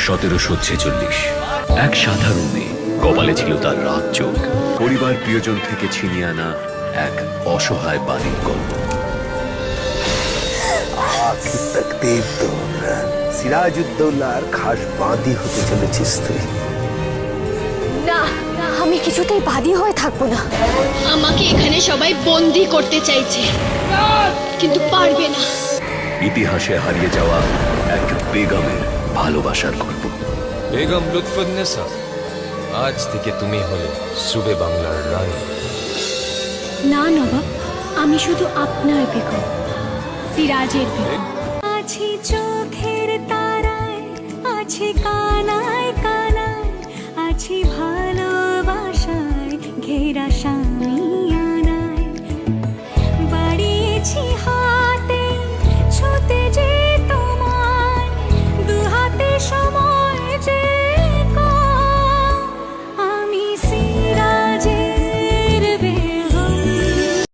1746 এক সাধারণ মেয়ে, কপালে ছিল তার রাজ। পরিবার প্রিয়জন থেকে ছিনিয়ে আনা এক অসহায় বালির গল্প। সিরাজউদ্দৌলার খাস বাদী হতে চলেছিস তুই। না, আমি কিছুতেই বাদী হয়ে থাকবো না। আমাকে এখানে সবাই বন্দি করতে চাইছে, কিন্তু পারবে না। ইতিহাসে হারিয়ে যাওয়া এক বেগমের ভালোবাসার গল্প। বেগম লুৎফুন্নেসা, আজ থেকে তুমি হলে সুবে বাংলার রানী। না নবাব, আমি শুধু আপনার বেগম, সিরাজের বেগম। আছে চোখের তারায়, আছে